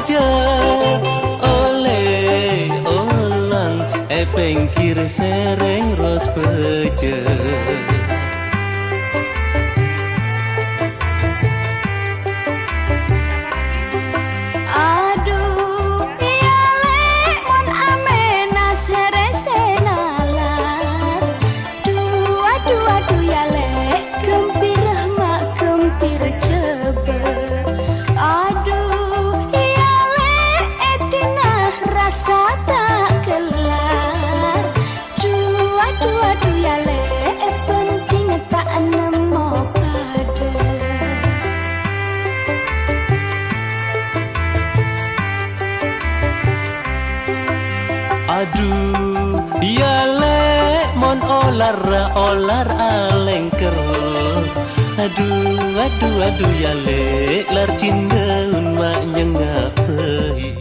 beja oleh olang pengkir sereng ros beja. Aduh, ya lek mon olar alengker. Aduh ya lek lar cindeun mak nyengapeui.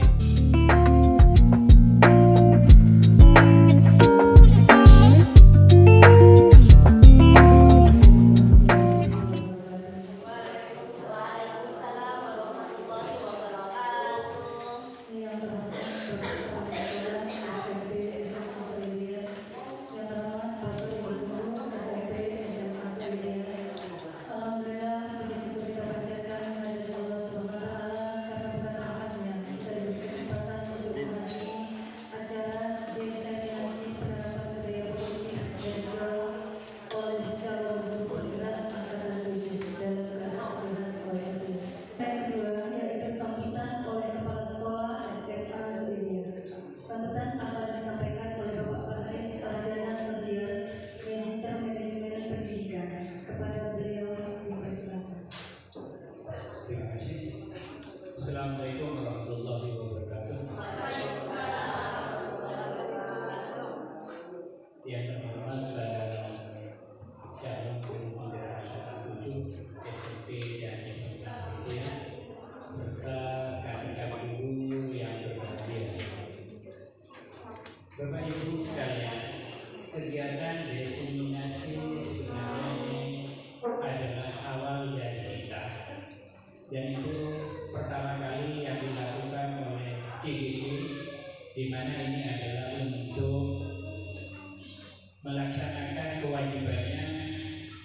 Sambutan akan disampaikan oleh Bapak Kadis Sarjana Sosial Magister Manajemen Pendidikan. Kepada beliau dipersilakan. Terima kasih. Assalamualaikum warahmatullahi wabarakatuh. Yang terhormat calon guru madrasah 7 SMP dan SMA Setia serta kader guru yang berbahagia. Bapak Ibu sekalian, kegiatan diseminasi sebenarnya ini adalah awal dari kita, dan itu pertama kali yang dilakukan oleh GGG, di mana ini adalah untuk melaksanakan kewajibannya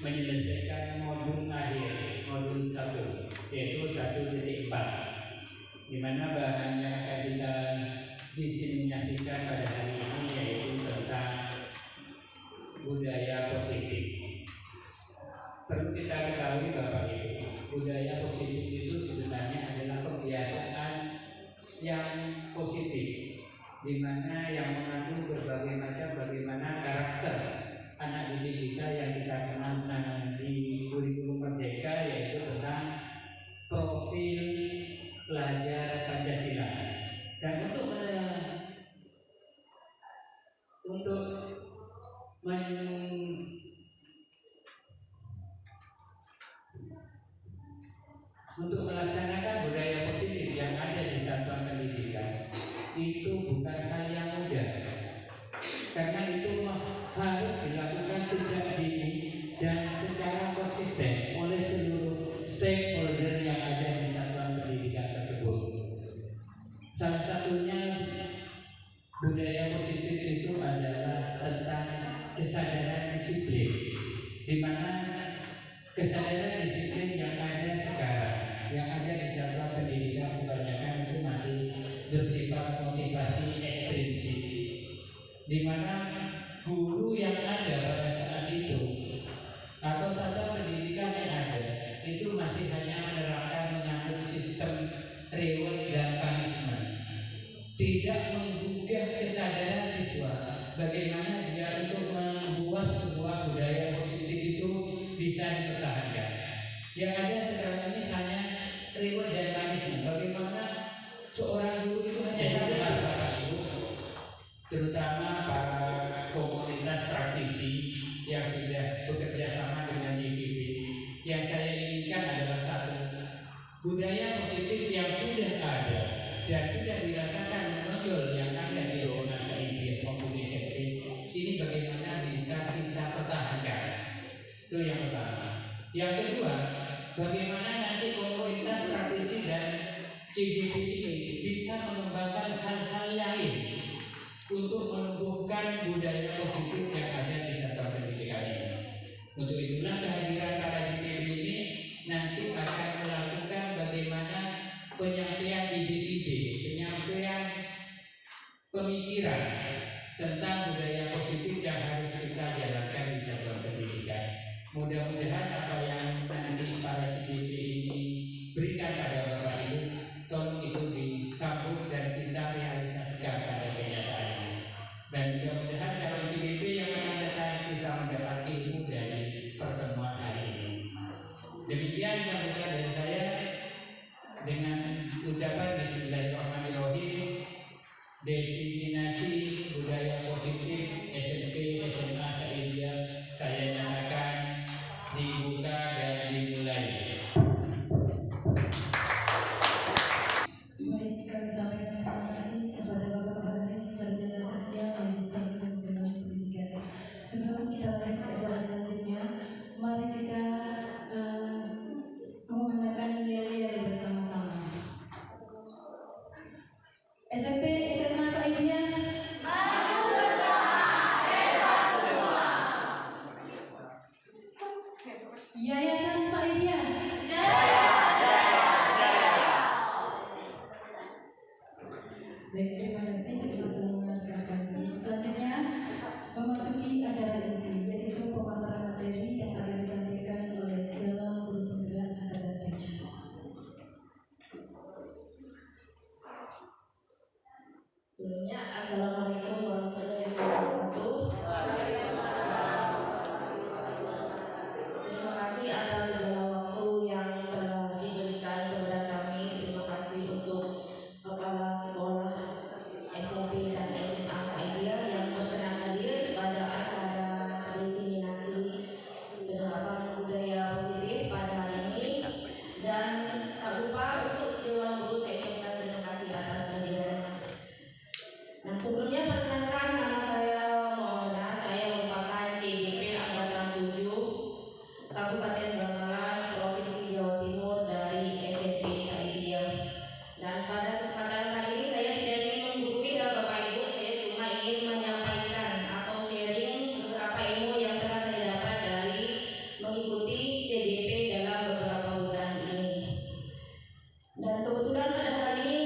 menyelesaikan modul akhir, modul 1, yaitu 1.4, di mana bahan yang akan kita diseminasikan pada hari ini yaitu tentang budaya positif. Perlu kita ketahui Bapak Ibu, budaya positif itu sebenarnya adalah kebiasaan yang positif, di mana yang mengandung berbagai macam bagaimana karakter anak didik kita yang kita kenal di kurikulum Merdeka, yaitu tentang profil pelajar Pancasila. Dan untuk melaksanakan budaya positif yang ada di satuan pendidikan itu bukan hal yang mudah, karena itu harus dilakukan sejak dini dan secara konsisten oleh seluruh stakeholder yang ada di satuan pendidikan tersebut. Salah satunya budaya positif itu adalah tentang kesadaran disiplin, di mana kesadaran disiplin yang ada sekarang, yang ada di satuan pendidikan kebanyakan itu masih bersifat motivasi ekstrinsik, di mana guru yang ada pada saat itu atau satuan pendidikan yang ada itu masih hanya menerapkan menyangkut sistem reward dan punishment, tidak menggugah kesadaran siswa bagaimana dia untuk membuat sebuah budaya positif itu bisa dipertahankan. Yang ada sekarang ini hanya reward dan punishment. Bagaimana seorang guru itu hanya satu hal, Bapak Ibu, terutama para komunitas praktisi yang sudah bekerja sama dengan YPB. Yang saya inginkan adalah satu, budaya positif yang sudah ada dan sudah dirasakan menonjol yang ada di zona Saidi maupun di SMP ini bagaimana bisa kita pertahankan. Itu yang pertama. Yang kedua, bagaimana nanti komunitas praktisi dan CGP ini bisa penyampaian ide-ide, penyampaian pemikiran tentang budaya positif yang harus kita jalankan di satuan pendidikan. Mudah-mudahan apa yang nanti para IDP ini berikan pada Bapak Ibu, tolong itu disambut dan kita realisasikan pada kenyataannya. Dan mudah-mudahan calon IDP yang akan datang bisa mendapat ilmu dari pertemuan hari ini. Demikian sambutan dari saya dengan ucapan Bismillahirrahmanirrahim. Desiminasi budaya positif SMP SMA Saidiyah saya nyatakan dibuka dan dimulai. Baik, kami sampaikan terima kasih kepada Bapak Baris Sarjana Sosial Magister Pendidikan Pendidikan. Sebelum kita lanjut ke acara selanjutnya, mari kita menggunakan nilai bersama-sama. SMP SMA Saidiyah. Yayasan Saidiyah. Baik, terima kasih kita semua rekan-rekan. Selanjutnya memasuki acara inti, yaitu pemaparan materi yang akan disampaikan oleh Calon Guru Penggerak Angkatan 7. Sebelumnya, Assalamualaikum warahmatullahi wabarakatuh. Terima kasih atas segala waktu yang telah diberikan kepada kami. Terima kasih untuk kepala sekolah SMP dan SMA Saidiyah yang berkenan hadir pada acara desiminasi penerapan budaya positif pada hari ini. Dan tak lupa untuk Dewan Guru saya ucapkan terima kasih atas kehadirannya. Nah, sebelumnya perkenalkan, nama saya Maulana. Saya merupakan CDP Angkatan 7 Kabupaten Bangkalan, Provinsi Jawa Timur dari SMP Saidiyah. Dan pada kesempatan kali ini saya tidak ingin menggurui Bapak Ibu, saya cuma ingin menyampaikan atau sharing beberapa ilmu yang telah saya dapat dari mengikuti CDP dalam beberapa bulan ini. Dan kebetulan pada hari ini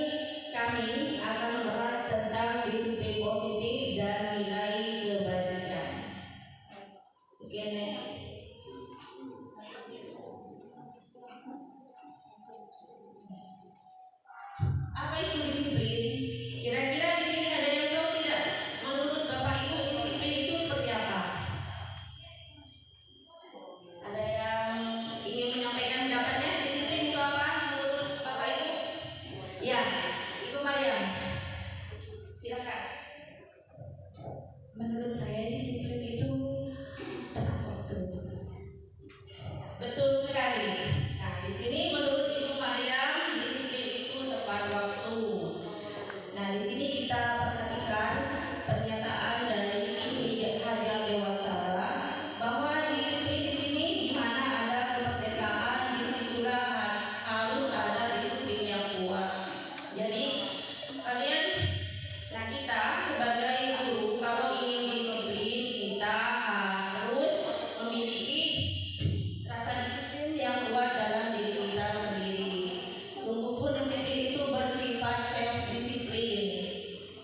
kami akan membahas tentang disiplin positif dan nilai kebajikan. Oke, next. Apa itu disiplin? Kira-kira di sini ada yang tahu tidak? Menurut Bapak Ibu, disiplin itu seperti apa? Ada yang ingin menyampaikan pendapatnya? Disiplin itu apa menurut Bapak Ibu? Ya, Ibu Maryam. Silakan. Menurut saya disiplin itu tepat waktu. Betul sekali. Nah, di sini menurut Ibu Maryam, disiplin itu tepat waktu. Nah, di sini kita perhatikan pernyataan dari Hadiah Dewata bahwa disiplin di sini di mana ada kemerdekaan, disitulah harus ada disiplin yang kuat. Jadi kalian, nah kita sebagai guru kalau ingin disiplin kita harus memiliki rasa disiplin yang kuat dalam diri kita sendiri. Sungguhpun disiplin itu bersifat self disiplin,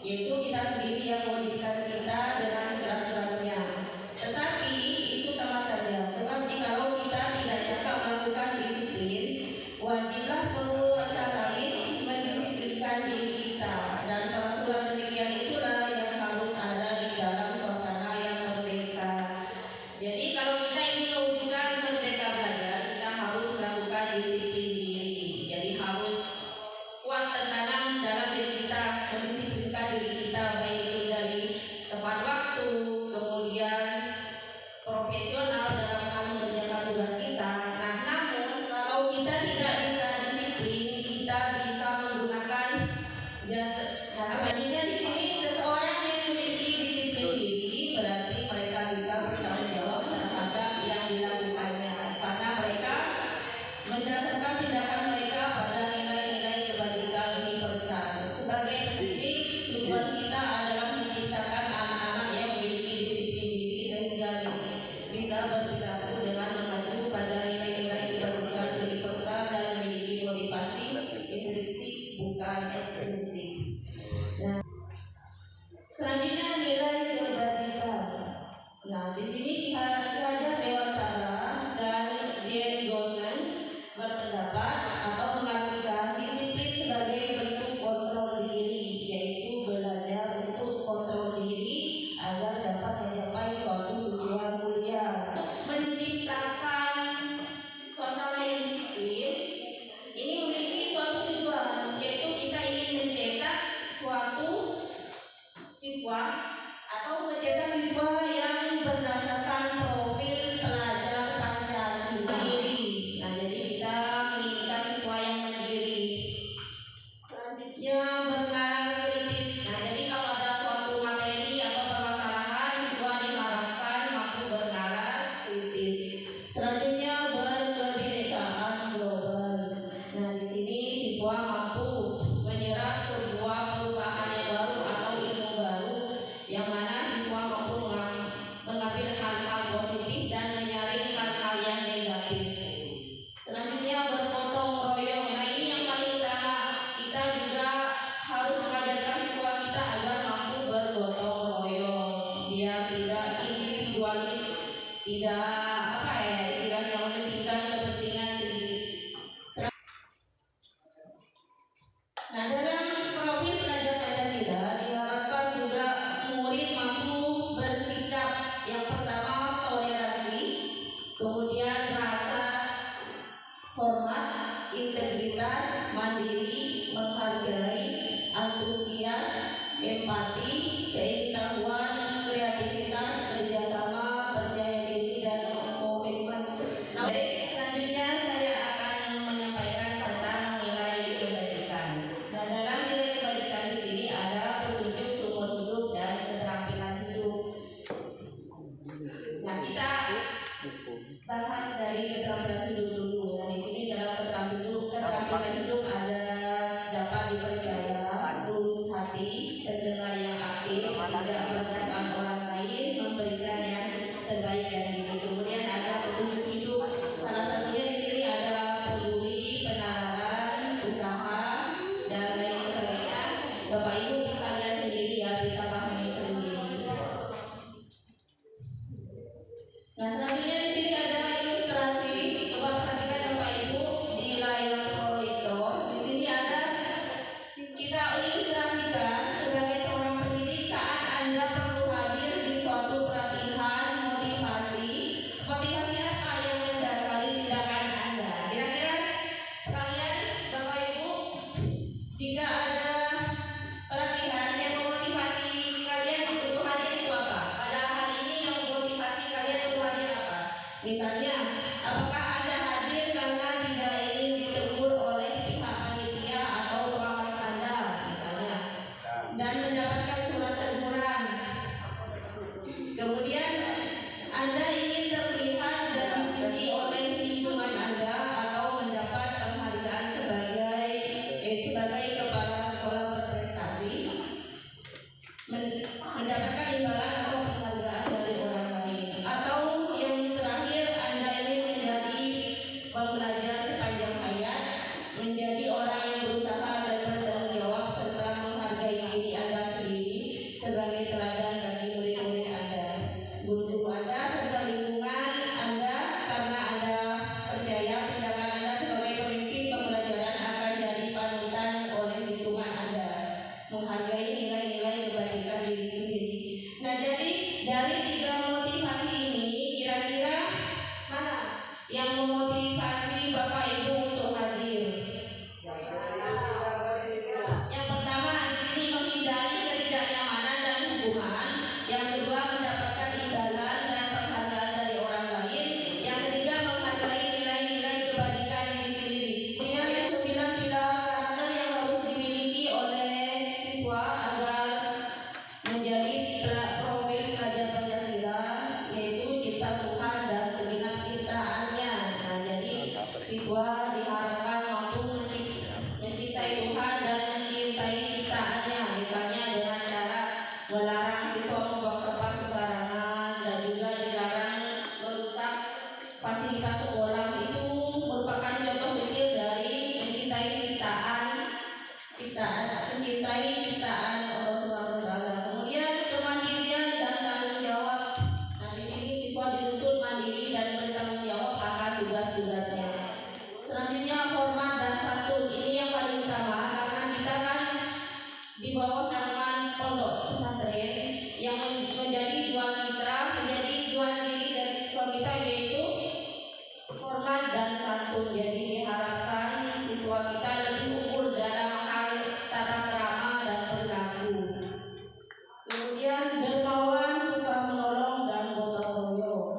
yaitu kita sendiri yang mewajibkan kita dengan sekeras-kerasnya. Tetapi itu sama saja, sebab jikalau kita tidak cakap melakukan disiplin, wajiblah penguasa lain mendisiplinkan diri kita. Dan peraturan demikian itulah yang harus ada di dalam suasana yang merdeka. Jadi kalau kita ingin mewujudkan merdeka belajar, kita harus melakukan disiplin diri. Jadi harus kuat tertanam dalam diri kita, mendisiplinkan diri kita, baik itu dari tepat waktu, kemudian profesional dalam hal mengerjakan tugas kita. Nah, namun kalau kita tidak bisa disiplin, kita bisa menggunakan jasa. Nah, selanjutnya di sini seseorang yang memiliki disiplin diri berarti mereka bisa bertanggung jawab terhadap yang dilakukannya, karena mereka mendasarkan tindakan mereka pada nilai-nilai kebajikan universal. Sebagai pendidik, tujuan kita adalah menciptakan anak-anak yang memiliki disiplin diri sehingga bisa berperilaku dengan mengacu pada nilai-nilai kebajikan universal dan memiliki motivasi, intuisi, Nah, dalam profil belajar Pancasila diharapkan juga murid mampu bersikap yang pertama toleransi, kemudian rasa hormat, integritas, mandiri, menghargai, antusias, empati, keikutsertaan, kreativitas, kerjasama, percaya diri, dan komitmen. Nah, selanjutnya saya akan menyampaikan tentang nilai kebajikan. Nah, dalam nilai kebajikan di sini ada petunjuk seumur hidup dan keterampilan hidup. Nah, kita bahas dari keterampilan hidup dulu. Nah, di sini dalam keterampilan hidup ada dapat dipercaya, lurus hati, pendengar yang aktif, tidak merendahkan orang lain, memberikan yang terbaik dari diri. Kemudian ada petunjuk hidup. Salah satunya di sini ada peduli, penalaran, usaha, dan lain sebagainya. Bapak Ibu bisa lihat sendiri ya, bisa pahami sendiri. Nah, selanjutnya di sini ada ilustrasi. Coba perhatikan Bapak Ibu di layar proyektor. Di sini ada kita ilustrasikan sebagai seorang pendidik saat Anda perlu hadir di suatu pelatihan motivasi. Motivasi apa yang mendasari tindakan Anda? Kira-kira kalian Bapak Ibu, jika ada pelatihan yang memotivasi kalian untuk hadir itu apa? Pada hari ini yang memotivasi kalian untuk hadir apa? Misalnya, apakah Anda hadir karena tidak ingin ditegur oleh pihak panitia atau pengawas Anda, misalnya, dan mendapatkan surat teguran? Kemudian Anda ingin terlihat dan dipuji oleh lingkungan Anda atau mendapat penghargaan sebagai kepala sekolah berprestasi, mendapatkan imbalan atau penghargaan dari orang lain, atau yang terakhir Anda ingin menjadi pembelajar sepanjang hayat, menjadi orang yang berusaha dan bertanggung jawab serta menghargai diri Anda sendiri sebagai teladan bagi murid-murid Anda, guru-guru Anda, serta lingkungan Anda, karena Anda percaya tindakan Anda sebagai pemimpin pembelajaran akan jadi panutan oleh lingkungan Anda, menghargai nilai-nilai kebajikan diri sendiri. Nah, jadi dari tiga motivasi ini, kira-kira mana yang memotivasi Bapak Ibu untuk hadir? Yang pertama di sini menghindari ketidaknyamanan dan hubungan. Yang kedua mendapatkan imbalan dan penghargaan dari orang lain. Yang ketiga menghargai nilai-nilai kebajikan diri sendiri. Kemudian ada 9 pilar karakter yang harus dimiliki oleh siswa agar menjadi profil pelajar Pancasila, yaitu cinta Tuhan dan segenap ciptaannya. Nah, jadi siswa diharapkan mampu mencintai Tuhan dan mencintai ciptaannya, misalnya dengan cara melarang siswa membuang sampah sembarangan dan juga dilarang merusak fasilitas sekolah. Itu merupakan contoh kecil dari mencintai ciptaan Allah Subhanahu wa Ta'ala. Kemudian kemandirian dan tanggung jawab. Nah, di sini siswa dituntut mandiri dan bertanggung jawab akan tugas-tugasnya. Selanjutnya hormat dan santun. Ini yang paling utama karena kita kan di bawah naungan pondok pesantren yang menjadi jual diri dari siswa kita yaitu hormat dan santun. Jadi diharapkan siswa kita lebih unggul dalam hal tata krama dan perilaku. Kemudian dermawan, suka menolong dan gotong royong.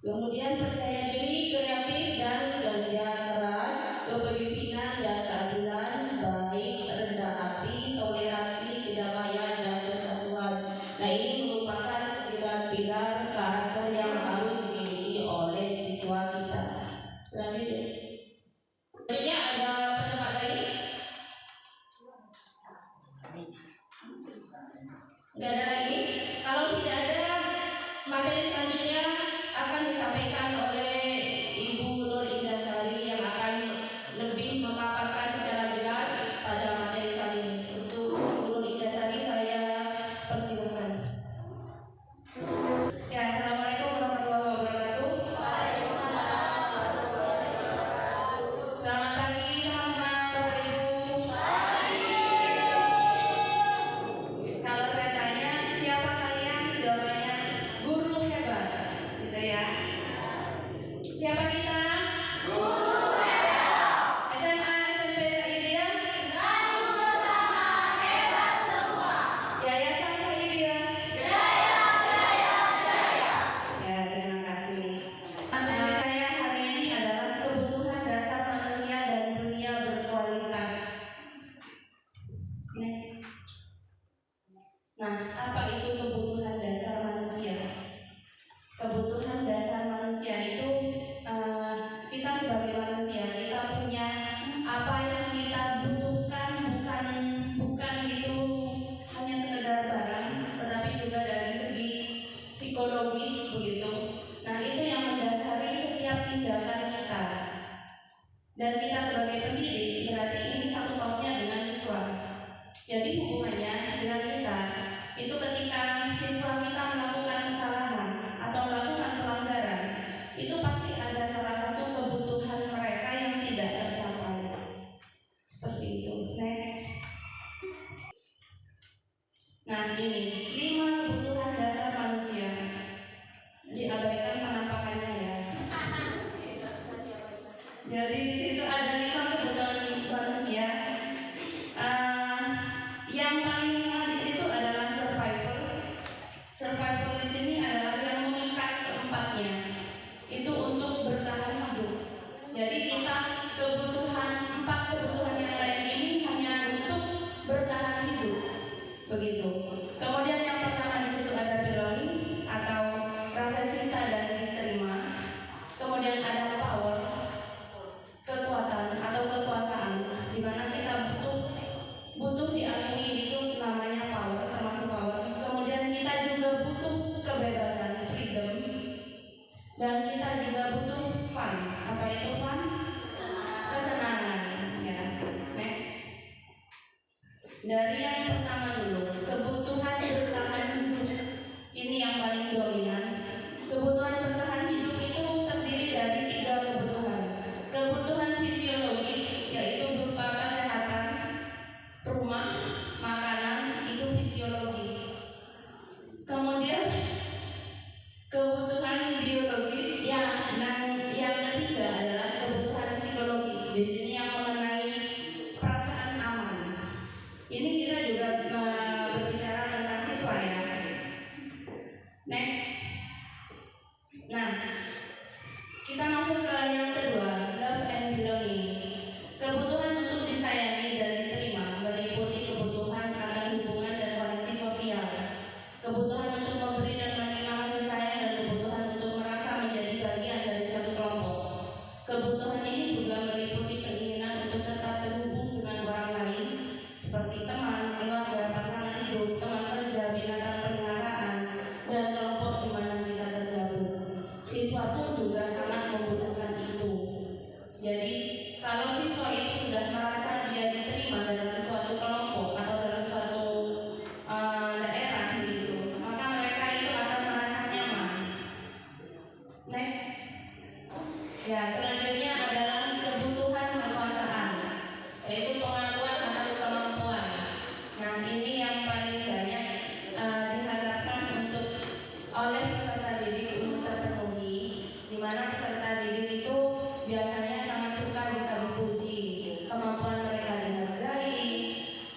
Kemudian percaya diri, kreatif dan kerja keras, kepemimpinan dan keadilan, baik, rendah hati, toleransi, kedamaian dan kesatuan. Nah, ini merupakan 9 pilar karakter yang harus dimiliki oleh siswa kita. Selanjutnya ada pendapat lain? Tidak ada lagi. Kalau tidak ada, materi selanjutnya akan disampaikan oleh Ibu Nur Indasari yang akan lebih memaparkan secara jelas pada materi kali ini. Untuk Ibu Nur Indasari saya persilakan. Ya, Assalamualaikum warahmatullahi wabarakatuh. Selamat pagi teman-teman, Bapak Ibu. butuh diakui, itu namanya power, termasuk power. Kemudian kita juga butuh kebebasan, freedom, dan kita juga butuh fun. Apa itu fun? Kesenangan. Ya, next. Dari yang pertama dulu, kebutuhan bertahan hidup. Ini yang paling dominan. Kebutuhan bertahan hidup itu terdiri dari 3 kebutuhan. Kebutuhan fisiologis, yaitu berupa kesehatan, rumah, makanan, itu fisiologis. Kemudian kebutuhan biologis, yang ketiga adalah kebutuhan psikologis. Di sini yang mengenai perasaan aman. Ini kita juga berbicara tentang siswa ya. Next. Nah, kita masuk ke yang kedua, love and belonging. Kebutuhan untuk disayangi dan diterima meliputi kebutuhan akan hubungan dan koneksi sosial, kebutuhan untuk memberi dan menerima kasih sayang, dan kebutuhan untuk merasa menjadi bagian dari satu kelompok. Kebutuhan ini juga meliputi keinginan untuk tetap terhubung dengan orang lain, seperti teman, keluarga, pasangan hidup, teman kerja, binatang peliharaan, dan kelompok di mana kita tergabung. Siswa pun juga sangat membutuhkan itu. Jadi kalau siswa itu sudah merasa dia diterima dalam suatu kelompok atau dalam suatu daerah gitu, maka mereka itu akan merasa nyaman. Next. Ya, selanjutnya adalah kebutuhan kekuasaan, yaitu pengakuan atas kemampuan. Nah, ini yang paling banyak diharapkan untuk oleh peserta didik untuk terpenuhi, di mana peserta didik itu biasanya sangat suka jika dipuji, kemampuan mereka dihargai,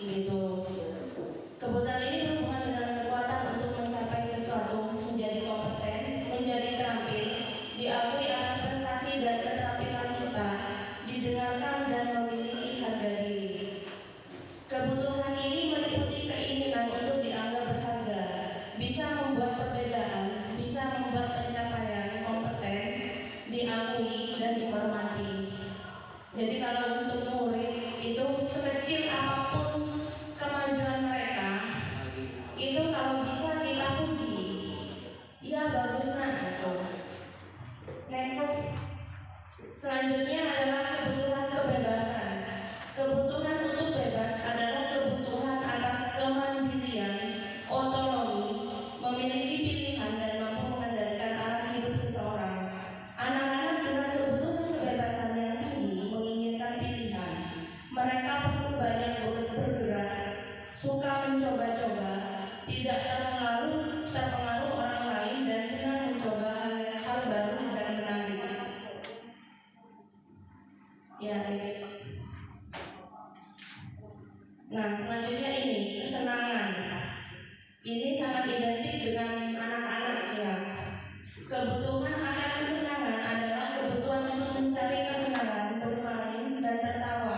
gitu. Kebutuhan ini berhubungan dengan kekuatan untuk mencapai sesuatu, menjadi kompeten, menjadi terampil, diakui atas prestasi dan keterampilan kita, didengarkan dan memiliki harga diri. Kebutuhan ini meliputi keinginan untuk dianggap berharga, bisa membuat perbedaan, bisa membuat pencapaian kompeten, diakui dan dihormati. Jadi kalau untuk murid itu sekecil apapun kemajuan mereka, itu kalau bisa kita puji, ya bagus gitu. Next. Selanjutnya adalah kebutuhan kebebasan. Kebutuhan untuk bebas adalah kebutuhan atas kemandirian, otonomi, memiliki pilihan dan mampu mengendalikan arah hidup seseorang. Anak-anak dengan kebutuhan kebebasan yang tinggi menginginkan pilihan. Mereka perlu banyak bergerak, suka mencoba-coba, tidak terlalu terpengaruh orang lain, dan senang mencoba hal baru dan menarik. Ya, guys. Nah, selanjutnya ini kesenangan. Ini sangat identik dengan anak-anak ya. Kebutuhan akan kesenangan adalah kebutuhan untuk mencari kesenangan, bermain dan tertawa.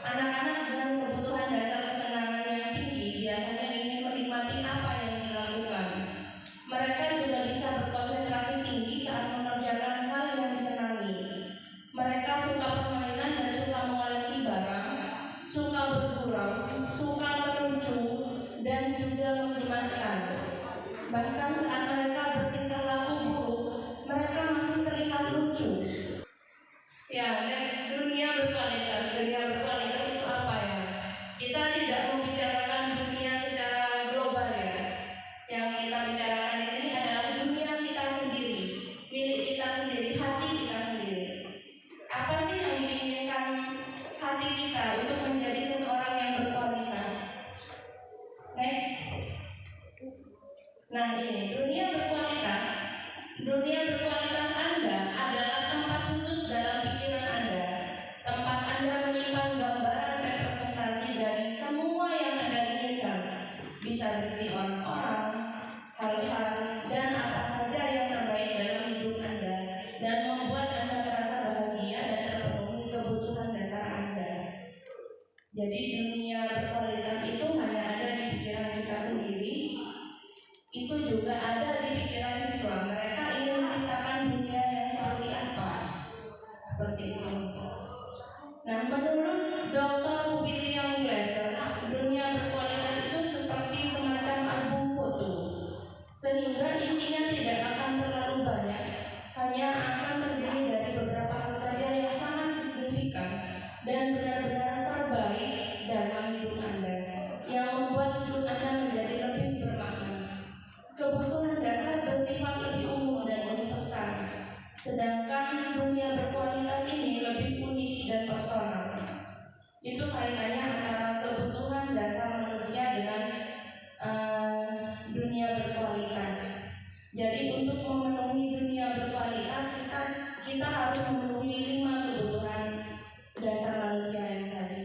Anak-anak dengan kebutuhan dasar kesenangan yang tinggi biasanya ingin menikmati apa yang dilakukan. Mereka juga bisa berkonsentrasi tinggi saat mengerjakan hal yang disenangi. Mereka suka permainan dan suka mengoleksi barang, suka bergurau, suka melucu, dan juga menggemaskan. Bahkan saat mereka bertingkah laku buruk, mereka masih terlihat lucu. Ya, next, dunia berkualitas. Dunia berkualitas itu apa ya? Kita tidak membicarakan dunia secara global ya. Yang kita bicarakan di sini adalah dunia kita sendiri, milik kita sendiri, hati kita sendiri. Apa sih yang diinginkan hati kita untuk menjadi seseorang yang berkualitas? Next. Nah, ini dunia berkualitas. Dunia berkualitas Anda adalah tempat khusus dalam pikiran Anda. Tempat Anda menyimpan gambaran representasi dari semua yang Anda inginkan. Bisa berisi orang-orang, hal-hal, dan apa saja yang terbaik dalam hidup Anda, dan membuat Anda merasa bahagia dan terpenuhi kebutuhan dasar Anda. Jadi dunia berkualitas itu hanya ada di pikiran kita sendiri. Itu juga ada di pikiran siswa. Mereka ingin menciptakan dunia yang seperti apa? Seperti itu. Nah, menurut Dr. William Glasser, dunia antara kebutuhan dasar manusia dengan dunia berkualitas. Jadi untuk memenuhi dunia berkualitas kita harus memenuhi 5 kebutuhan dasar manusia yang tadi.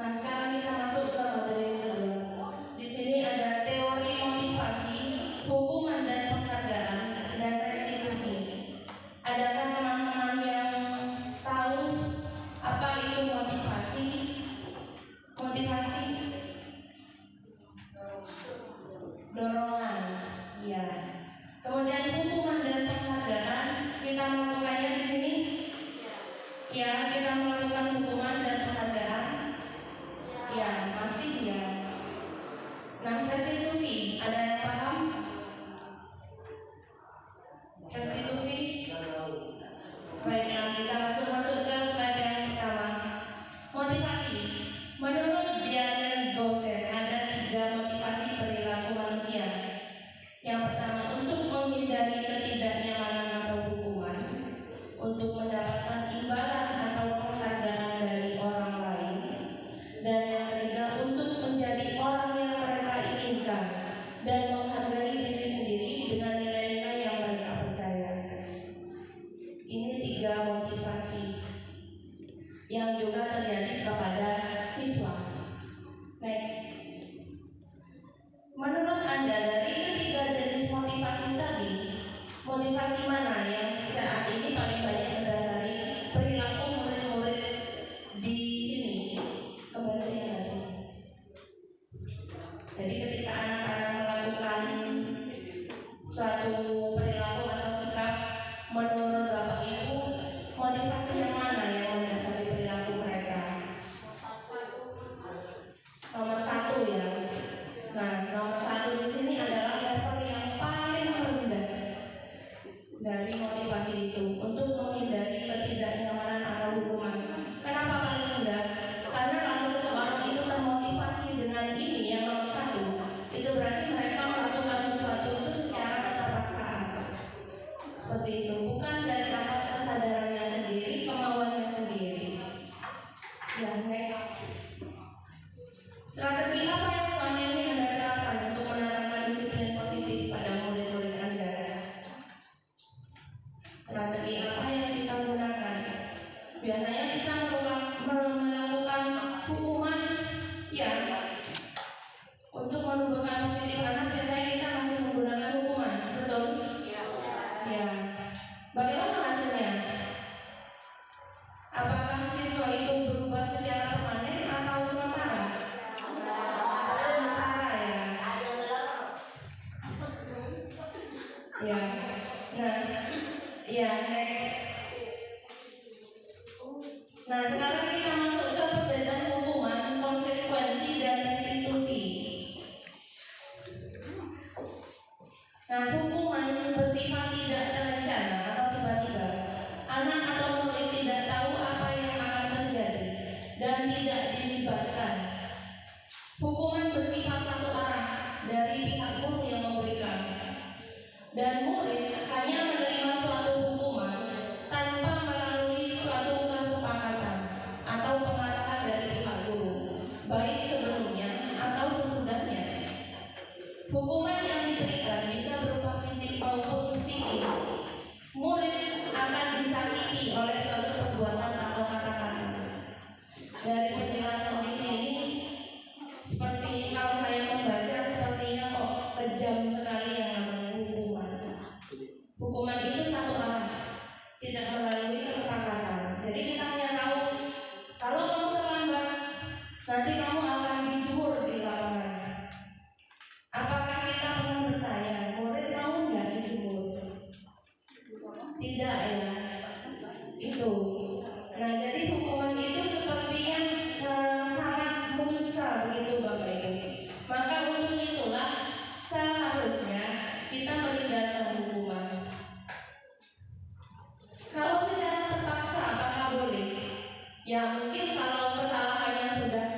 Nah, sekarang kita masuk ke materi yang kedua. Di sini ada teori motivasi, hukuman dan penghargaan, dan restitusi. Adakah teman-teman yang tahu apa itu motivasi? Motivasi, dorongan, ya. Kemudian hukuman dan penghargaan, kita melakukannya di sini. Ya, kita melakukan hukuman dan penghargaan. Ya, masih ya. Nah, restitusi, ada yang paham? Restitusi? Baiklah, kita masuk ke slide yang pertama. Motivasi. Menurut Diane Gaussen, ada 3 motivasi perilaku manusia. Yang pertama, untuk menghindari ketidaknyamanan atau hukuman, untuk mendapatkan imbalan atau penghargaan dari orang lain, dan yang ketiga, untuk menjadi orang yang mereka inginkan dan menghargai diri sendiri dengan nilai-nilai yang mereka percaya. Ini 3 motivasi yang juga terjadi kepada siswa. Next. Menurut Anda, dari ketiga jenis motivasi tadi, motivasi mana yang saat ini paling banyak mendasari perilaku murid-murid di sini? Kembali yang tadi. Jadi ketika anak-anak melakukan suatu perilaku atau sikap, menurut Bapak Ibu, motivasi yang mana yang mendasari perilaku mereka? Nomor 1 ya. Nah, nomor 1 di sini adalah level yang paling rendah dari motivasi itu, untuk menghindari ketidaknyamanan atau hukuman. Kenapa paling rendah? Karena kalau seseorang itu termotivasi dengan ini yang nomor 1, itu berarti mereka melakukan sesuatu itu secara keterpaksaan. Seperti itu, bukan dari atas kesadarannya sendiri, kemauannya sendiri. Ya, next. Strategi apa yang selama ini Anda terapkan untuk menanamkan disiplin positif pada murid-murid Anda? Strategi apa yang kita gunakan? Biasanya kita melakukan hukuman, ya. Untuk menumbuhkan positif anak, biasanya kita masih menggunakan hukuman, betul? Ya. Bagaimana hasilnya? Apakah siswa itu berubah secara permanen atau sementara? Sementara ya. Ya. Nah, ya, next. Nah, sekarang kita masuk ke perbedaan hukuman, konsekuensi, dan restitusi. Nah, hukuman bersifat tidak terencana atau tiba-tiba. Anak atau murid tidak tahu apa yang akan terjadi dan tidak dilibatkan. Hukuman bersifat satu arah dari pihak guru yang memberikan, dan murid hanya menerima suatu hukuman tanpa melalui suatu kesepakatan atau pengarahan dari pihak guru, baik sebelumnya atau sesudahnya. Hukuman yang diberikan bisa berupa fisik maupun psikis. Murid akan disakiti oleh suatu perbuatan atau kata-kata. Dari penjelasan di sini, seperti kalau saya membaca, sepertinya kok kejam sekali yang namanya hukuman. Hukuman itu satu arah, tidak melalui kesepakatan. Jadi kita hanya tahu, kalau kamu terlambat, nanti kamu akan dijemur di lapangan. Apakah kita pernah bertanya, murid mau nggak dijemur? Tidak ya, itu. Nah, jadi hukuman itu sepertinya sangat menyiksa begitu Bapak Ibu. Maka untuk itulah seharusnya kita meninggalkan hukuman. Kalau secara terpaksa apakah boleh? Ya mungkin kalau kesalahannya sudah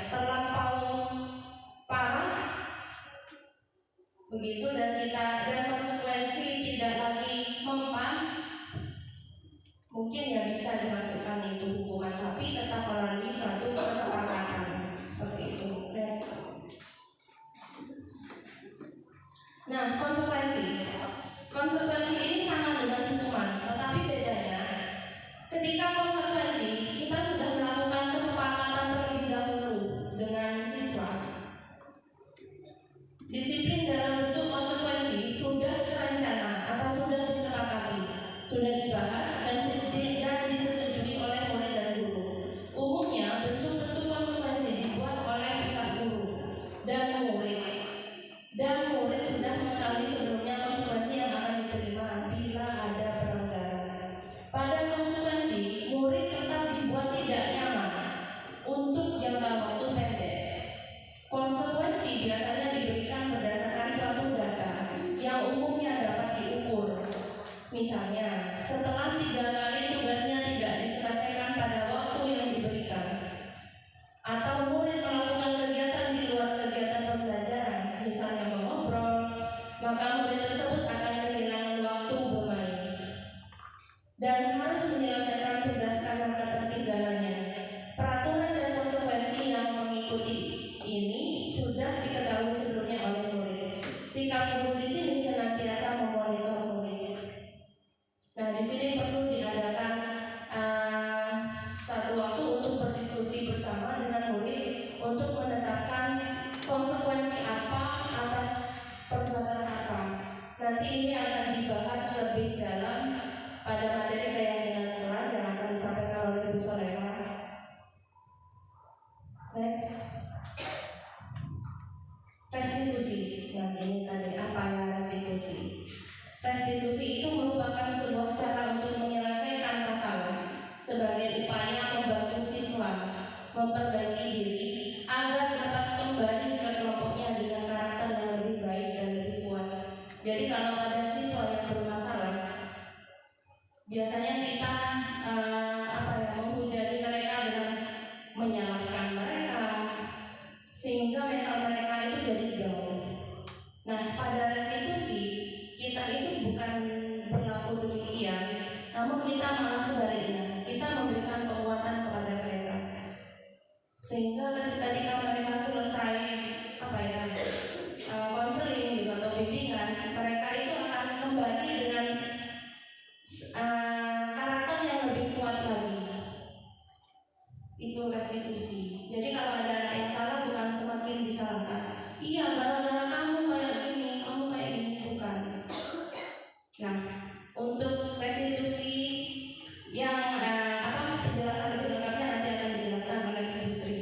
terlampau parah begitu, dan konsekuensi tidak lagi mempan, mungkin ya bisa dimasukkan itu. Ibu Soleha. Next, restitusi. Yang ini tadi apa ya restitusi? Restitusi itu merupakan sebuah cara untuk menyelesaikan masalah sebagai upaya membantu siswa memperbaiki diri agar dapat kembali ke kelompoknya dengan karakter yang lebih baik dan lebih kuat. Jadi kalau ada siswa yang bermasalah, biasanya kita menghujani mereka dengan menyalahkan mereka sehingga mental mereka itu jadi down. Nah, pada restitusi kita itu bukan berlaku demikian, namun kita malah sebaliknya, kita memberikan penguatan kepada mereka sehingga ketika mereka selesai konseling gitu atau bimbingan, mereka itu akan kembali dengan karakter yang lebih kuat lagi. Itu restitusi. Jadi kalau ada anak yang salah bukan semakin disalahkan. Iya, gara-gara kamu kayak gini, kamu kayak gini, bukan. Nah, untuk restitusi yang penjelasan lebih lengkapnya nanti akan dijelaskan oleh Ibu Sri.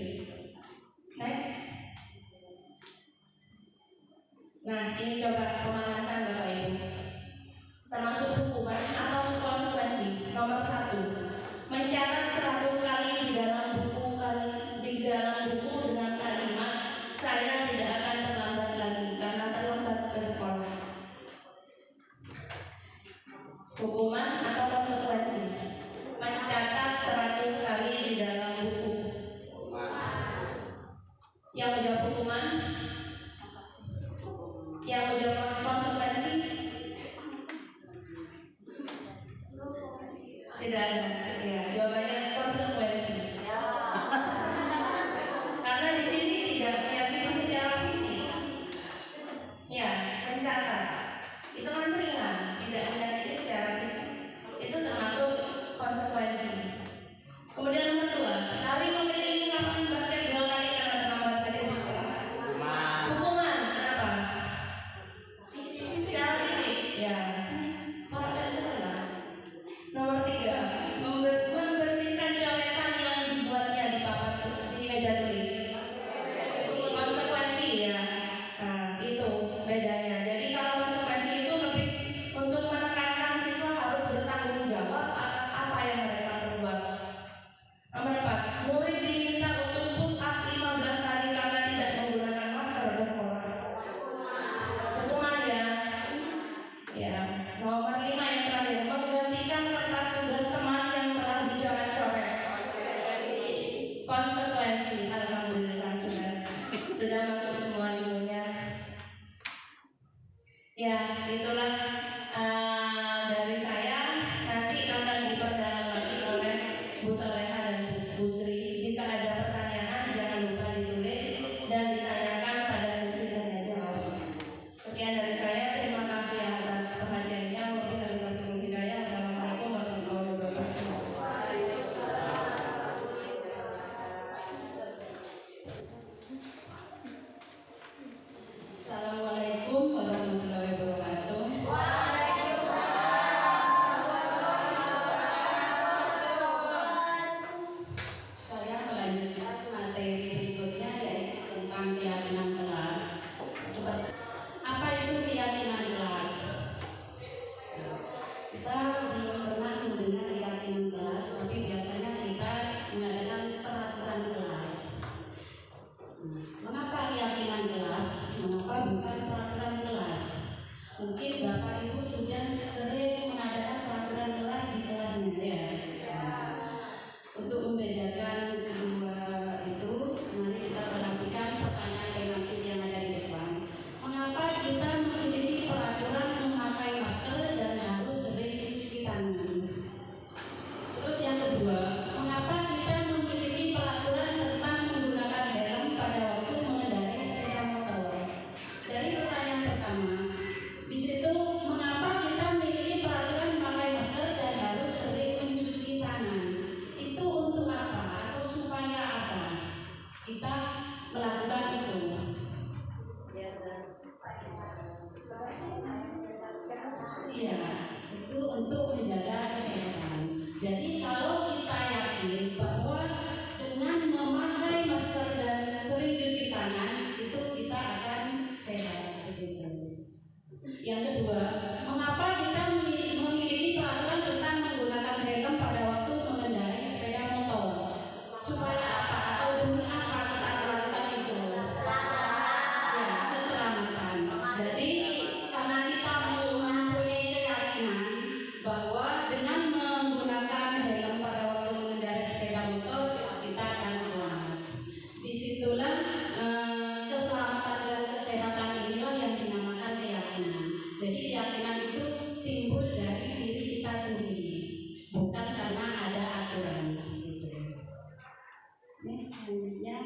selanjutnya,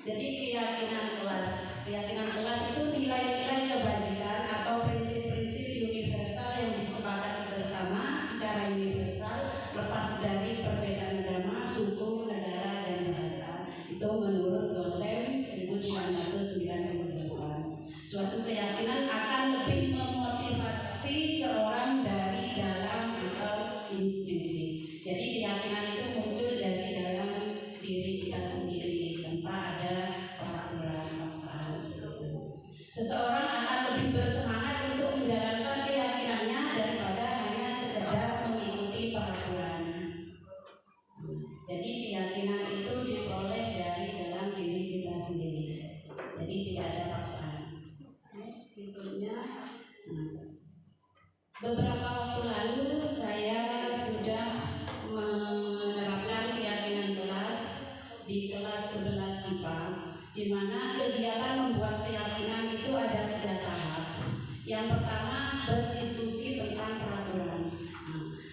jadi keyakinan kelas itu nilai-nilai kebajikan atau prinsip-prinsip universal yang disepakati bersama secara universal lepas dari perbedaan agama, suku, negara, dan bahasa. Itu menurut dosen 1998. Suatu keyakinan akan lebih memotivasi seorang dari dalam atau instinktif. Jadi keyakinan itu muncul dari dalam diri kita sendiri tanpa ada peraturan paksaan. Seseorang akan lebih bersemangat untuk menjalankan keyakinannya daripada hanya sekedar mengikuti peraturan. Jadi keyakinan itu diperoleh dari dalam diri kita sendiri. Jadi tidak ada paksaan. Berikutnya, beberapa waktu lalu saya sudah menerapkan keyakinan kelas di kelas 11 IPA, di mana kegiatan membuat keyakinan itu ada 3 tahap. Yang pertama berdiskusi tentang peraturan.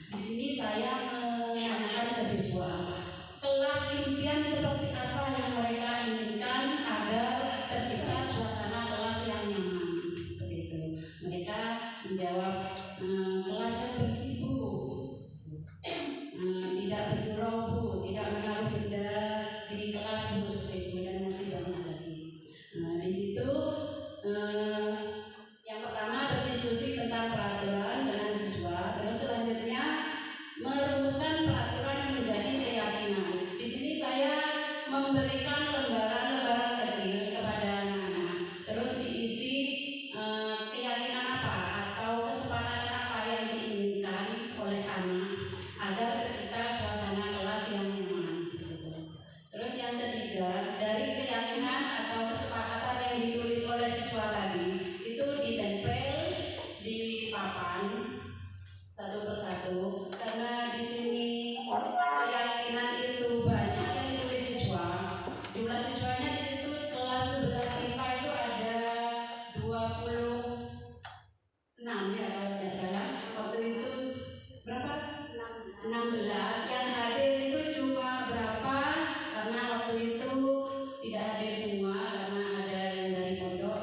Di sini saya menanyakan ke siswa, kelas impian seperti apa yang mereka inginkan agar tercipta suasana kelas yang nyaman. Begitu. Mereka menjawab, kelas yang bersih Bu, tidak berdurau Bu, tidak menaruh benda di kelas Bu, seperti itu, dan masih banyak lagi. Di situ yang pertama berdiskusi tentang peraturan dengan siswa, terus selanjutnya merumuskan peraturan yang menjadi keyakinan. Di sini saya memberikan lembaran-lembaran kecil kepada anak-anak, terus diisi keyakinan apa atau kesepakatan apa yang diinginkan oleh anak agar tercipta suasana kelas yang nyaman. Terus yang ketiga, dari keyakinan atau kesepakatan yang ditulis oleh siswa tadi itu ditempel di papan satu persatu, karena di sini keyakinan itu banyak yang ditulis siswa. Jumlah siswanya di situ kelas 11 IPA itu ada 26 ya kalau tidak salah. Waktu itu berapa? 16. Yang hadir itu cuma berapa? Karena waktu itu tidak hadir semua karena ada yang dari pondok.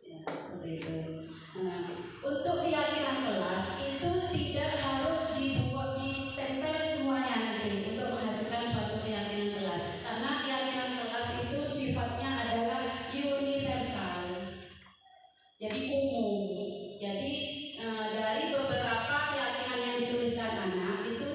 Ya, seperti itu. Untuk keyakinan kelas itu tidak harus dibuat ditempel semuanya nanti untuk menghasilkan suatu keyakinan kelas. Karena keyakinan kelas itu sifatnya adalah universal. Jadi umum. Jadi dari beberapa keyakinan yang dituliskan anak itu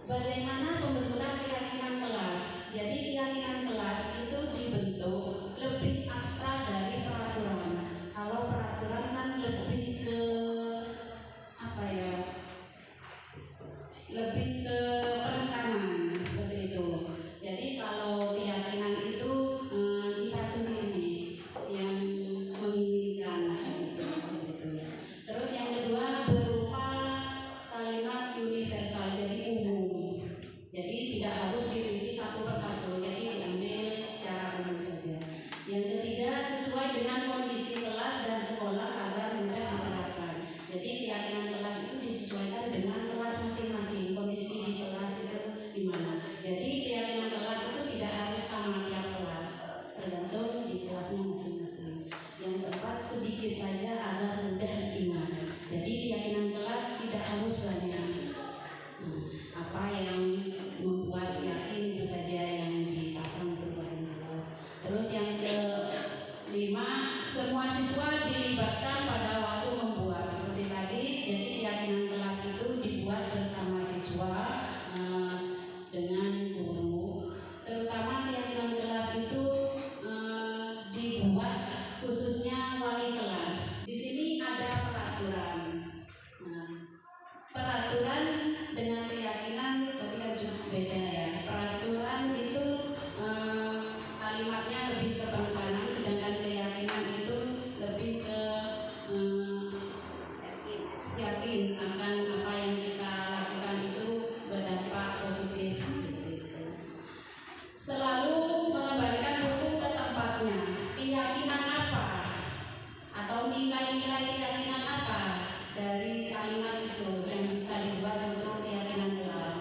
bagaimana pembentukan keyakinan kelas. Jadi keyakinan kelas itu dibentuk lebih abstrak dari peraturan. Kalau peraturan kan lebih ke apa ya? Lebih ke penekanan seperti itu. Jadi kalau keyakinan itu kita sendiri yang menginginkan gitu. Terus yang kedua berupa kalimat universal, jadi umum. Jadi tidak harus dirinci satu persatu, jadi diambil secara umum saja. Yang ketiga sesuai dengan kondisi kelas dan sekolah agar mudah diterapkan. Jadi keyakinan kelas itu disesuaikan dengan kelas masing-masing, kondisi di kelas itu gimana. Jadi keyakinan kelas itu tidak harus sama tiap kelas, tergantung di kelasnya masing-masing. Yang keempat sedikit saja agar mudah diingat. Jadi keyakinan kelas tidak harus banyak. Apa yang membuat yakin itu saja yang dipasang untuk keyakinan kelas. Terus yang kelima, semua siswa dilibatkan pada waktu membuat. Seperti tadi, jadi keyakinan kelas itu dibuat bersama siswa dengan guru. Terutama keyakinan kelas itu dibuat khususnya wali kelas. Di sini ada peraturan. Peraturan dengan keyakinan tapi kan beda ya. Peraturan itu kalimatnya lebih ke penekanan, sedangkan keyakinan itu lebih ke yakin akan apa yang kita lakukan itu berdampak positif. Selalu mengembalikan buku ke tempatnya. Keyakinan apa? Atau nilai-nilai keyakinan apa dari kalimat itu yang bisa dibuat untuk keyakinan kelas?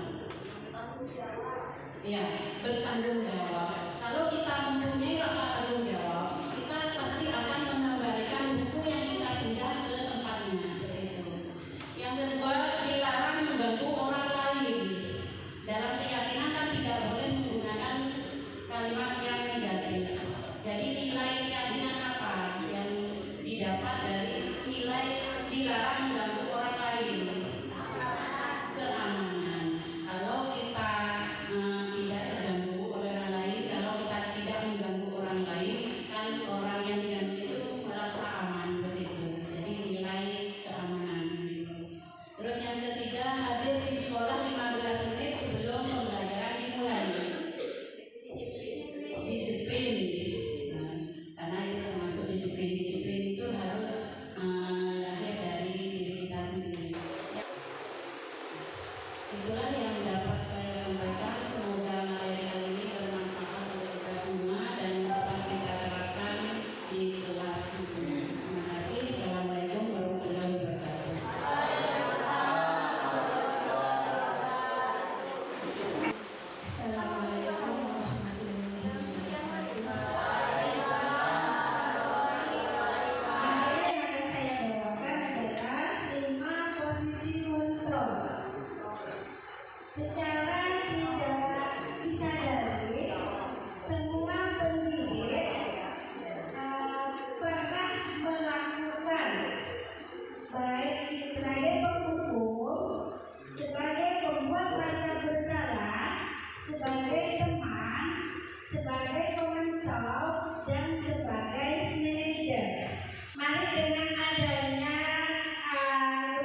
Ya, bertanggung jawab. Kalau kita mempunyai rasa tanggung jawab, kita pasti akan mengembalikan buku yang kita pinjam ke tempatnya. Seperti itu. Yang kedua, dilarang mengganggu orang lain. Dalam keyakinan kan tidak boleh menggunakan kalimat yang negatif. Jadi nilai keyakinan apa yang didapat dari nilai dilarang mengganggu orang lain? Keamanan. Kalau kita tidak terganggu oleh orang lain, kalau kita tidak mengganggu orang lain, kan orang yang diganggu itu merasa aman begitu. Jadi nilai keamanan. Terus yang ketiga, hadir di sekolah 15 menit sebelum pembelajaran dimulai. Disiplin. Karena itu termasuk disiplin. Disiplin itu harus lahir dari diri kita sendiri. Itulah yang dapat saya sampaikan. Semoga materi kali ini bermanfaat untuk kita semua dan dapat kita terapkan di kelas. Terima kasih. Assalamualaikum warahmatullahi wabarakatuh. Assalamualaikum warahmatullahi wabarakatuh. Yang akan saya bawakan adalah 5 posisi kontrol. Secara tidak disadari, semua pendidik pernah melakukan, baik sebagai penghukum, sebagai pembuat rasa bersalah, sebagai teman, sebagai pemantau, dan sebagai manajer. Mari dengan adanya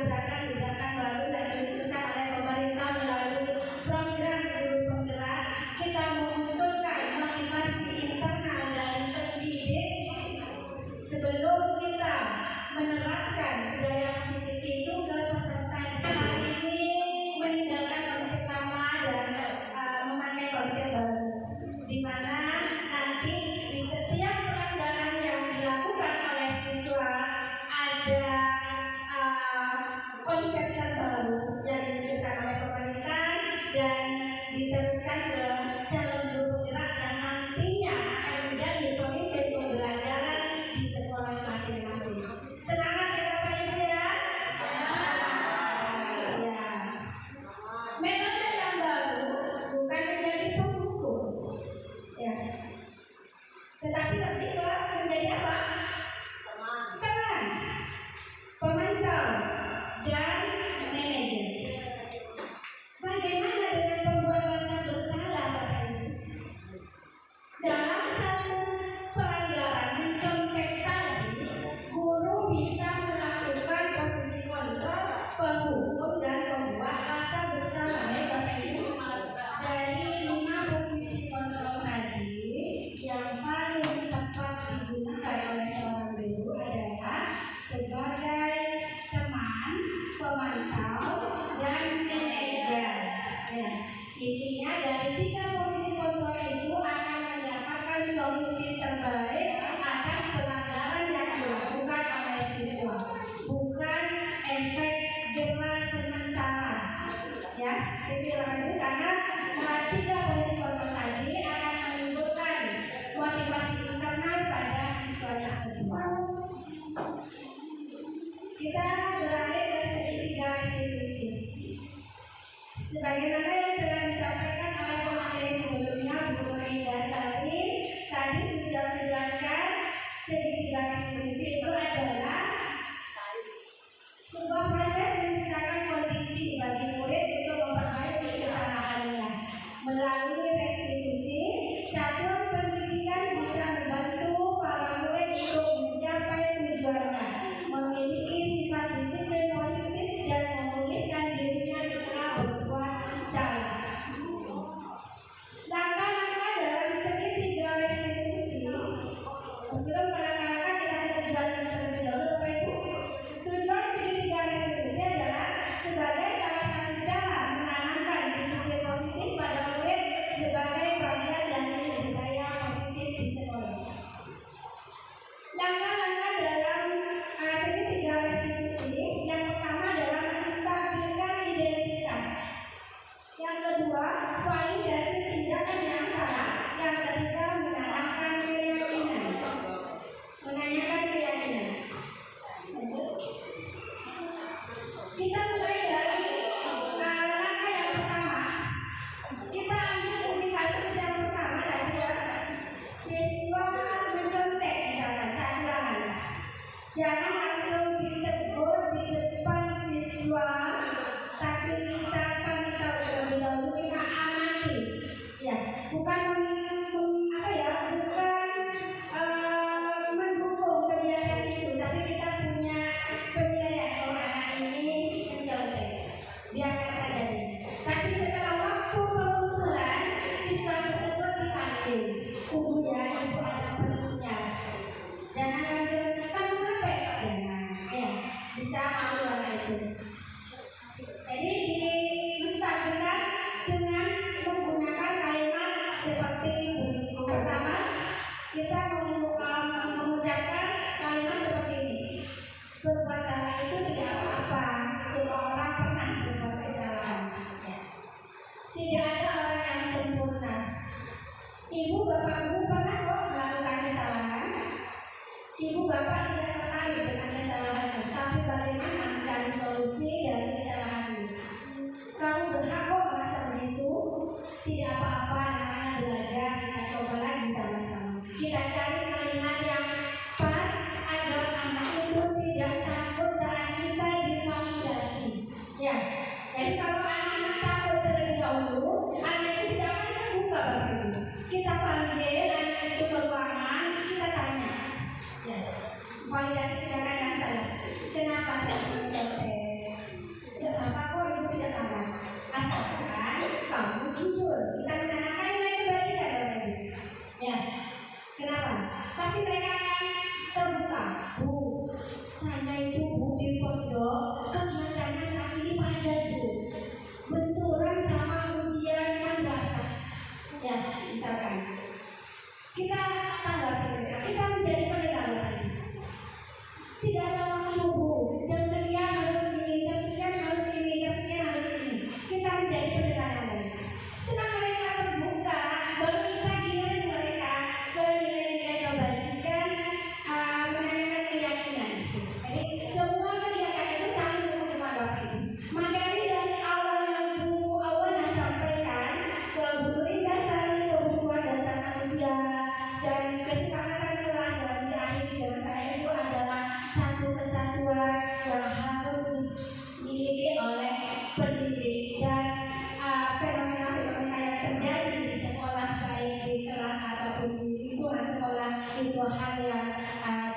gerakan-gerakan baru yang dilakukan oleh pemerintah melalui program guru penggerak, kita memunculkan motivasi internal dari pendidik sebelum kita menerapkan budaya positif itu ke peserta. Hari ini meninggalkan kondisi pertama dan memakai ya, ditilang itu karena tiga posisi kontrol tadi akan menimbulkan motivasi internal pada siswa tersebut. Kita beralih ke segitiga restitusi. Sebagaimana yang telah disampaikan oleh pemateri sebelumnya, Bu Maida Sari tadi sudah menjelaskan segitiga restitusi itu adalah sebuah proses menciptakan kondisi bagi murid untuk memperbaiki kesalahannya. Melalui restitusi, satuan pendidikan bisa membantu para murid untuk mencapai tujuannya, memiliki sifat disiplin positif dan memulihkan dirinya setelah berbuat salah. Langkah-langkah dalam segitiga restitusi, sebelum langkah-langkah kita ke tujuan terlebih dahulu, Bapak Ibu. Tujuan segitiga restitusi adalah sebagai salah satu cara menanamkan disiplin positif pada murid sebagai bagian dari budaya positif di sekolah. Langkah-langkah dalam segitiga restitusi, yang pertama adalah menstabilkan identitas. Yang kedua, validasi tindakan yang salah. Yang ketiga, menanamkan keyakinan. Menanyakan keyakinan. Kita mulai dari langkah yang pertama. Kita ambil studi kasus yang pertama tadi ya. Siswa mencontek misalkan saat ulangan. Jangan langsung ditegur di depan siswa, tapi kita pantau terlebih dahulu, kita amati. Ya, bukan mendukung kegiatan itu, tapi kita punya penilaian bahwa anak ini mencontek. Biarkan saja deh. Tapi setelah waktu pengumpulan, siswa tersebut dipanggil. Ya, ibu ada perlunya. Jangan langsung kamu capek, jangan. Ya, bisa malu anak itu. Jadi distabilkan dengan menggunakan kalimat seperti berikut. Pertama, kita mengucapkan kalimat seperti ini. Berbuat salah itu tidak apa-apa. Semua orang pernah berbuat kesalahan. Tidak ada orang yang sempurna. Ibu bapak guru pernah kok melakukan kesalahan. Ibu bapak tidak tertarik dengan kesalahanmu, tapi bagaimana mencari solusi dari kesalahanmu. Kamu berhak kok merasa begitu. Tidak apa-apa, namanya belajar. Kita coba lagi sama-sama. Kita cari kalimat yang pas agar anak itu tidak takut saat kita divalidasi. Ya, jadi kalau anak-anak takut terlebih dahulu, anak itu tidak akan terbuka, Bapak Ibu. Kita panggil anak itu ke ruangan, kita tanya. Ya, validasi tindakan yang salah. Kenapa tidak mencontek? Kenapa kok ibu tidak marah? Asalkan kamu jujur. Kita menanyakan nilai kebajikan, Bapak Ibu. Ya, kenapa? Pasti mereka akan terbuka. Bu, saya itu Bu di pondok kegiatannya saat ini padat Bu. Benturan sama ujian madrasah. Ya, misalkan kita tanggapi mereka, kita menjadi pendengar. Tidak ada waktu Bu, jam sekian harus ini, jam sekian harus ini, jam sekian harus ini. Kita menjadi pendengar yang baik. Setelah mereka terbuka, baru kita giring mereka ke nilai-nilai kebajikan, menanyakan keyakinan. Jadi semua kegiatan itu saling menguntungkan Bapak Ibu. Materi dari awal yang Bu Awana sampaikan, ke Bu Rita Sari, kebutuhan dasar manusia, dan kesepakatan kelas dalam diakhiri dengan saya itu adalah satu kesatuan yang harus dimiliki oleh pendidik. Dan fenomena-fenomena yang terjadi di sekolah, baik di kelas ataupun di lingkungan sekolah, itu hal yang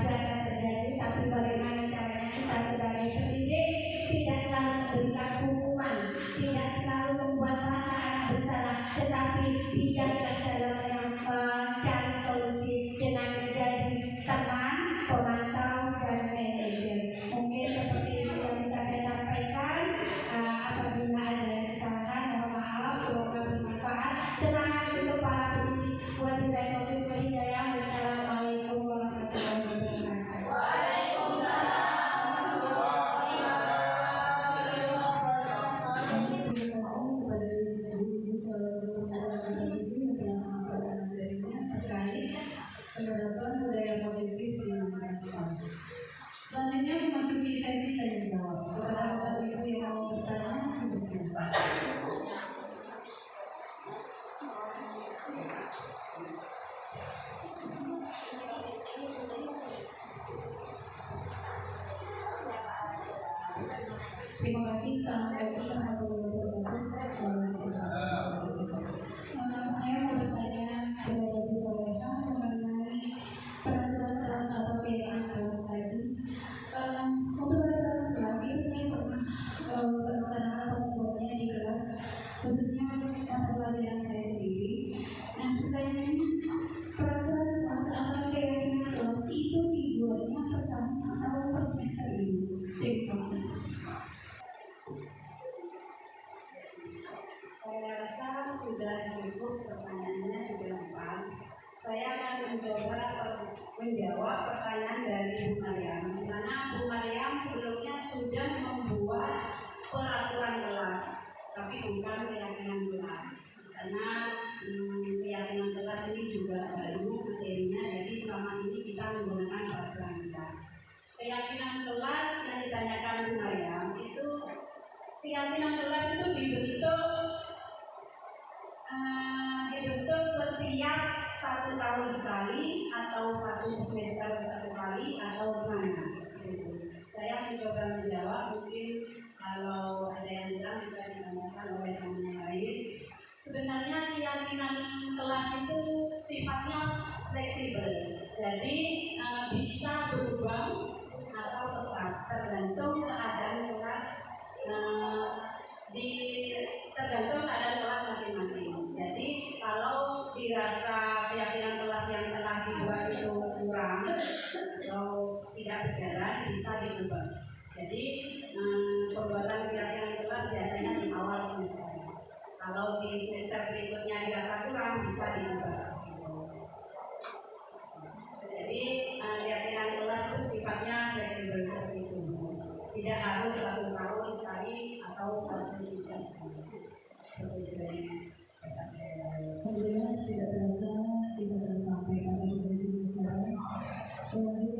biasa terjadi. Tapi bagaimana caranya kita sebagai pendidik tidak selalu memberikan hukuman, tidak selalu membuat rasa anak bersalah, tetapi bijaklah dalam mencari solusi dengan menjadi teman, pemantau, dan manajer. Mungkin seperti itu yang bisa saya sampaikan. Apabila ada kesalahan, mohon maaf. Semoga bermanfaat. Semangat untuk para pendidik. Wabillahi taufiq wal hidayah. Wassalamualaikum warahmatullahi wabarakatuh. Waalaikumsalam warahmatullahi wabarakatuh. Terima kasih. Assalamualaikum warahmatullahi wabarakatuh. Saya mau bertanya kepada Bu Soleha mengenai peraturan kelas atau kegiatan kelas tadi. Untuk peraturan kelas itu saya pernah melaksanakan atau membuatnya di kelas, khususnya mata pelajaran saya sendiri. Nah, pertanyaannya, peraturan kelas atau kegiatan kelas itu dibuatnya pertama atau per semester ini? Terima kasih. Saya rasa sudah cukup, pertanyaannya sudah lengkap. Saya akan menjawab pertanyaan dari Bu Mariam, di mana Bu Mariam sebelumnya sudah membuat peraturan kelas, tapi bukan keyakinan kelas. Karena keyakinan kelas ini juga baru materinya, jadi selama ini kita menggunakan peraturan kelas. Keyakinan kelas yang ditanyakan Bu Mariam itu, keyakinan kelas itu dibentuk setiap 1 tahun sekali atau 1 semester 1 kali atau mana? Saya mencoba menjawab, mungkin kalau ada yang bilang bisa ditanyakan oleh teman yang lain. Sebenarnya keyakinan kelas itu sifatnya fleksibel, jadi bisa berubah atau tetap tergantung keadaan kelas, tergantung keadaan kelas masing-masing. Jadi kalau dirasa keyakinan kelas yang telah dibuat itu kurang atau tidak berjalan, bisa diubah. Jadi pembuatan keyakinan kelas biasanya di awal semester. Kalau di semester berikutnya dirasa kurang, bisa diubah. Jadi keyakinan kelas itu sifatnya fleksibel seperti itu. Tidak harus 1 tahun sekali atau 1 semester sekali. Kemudian tidak terasa kita telah sampai pada ujung acara. Selanjutnya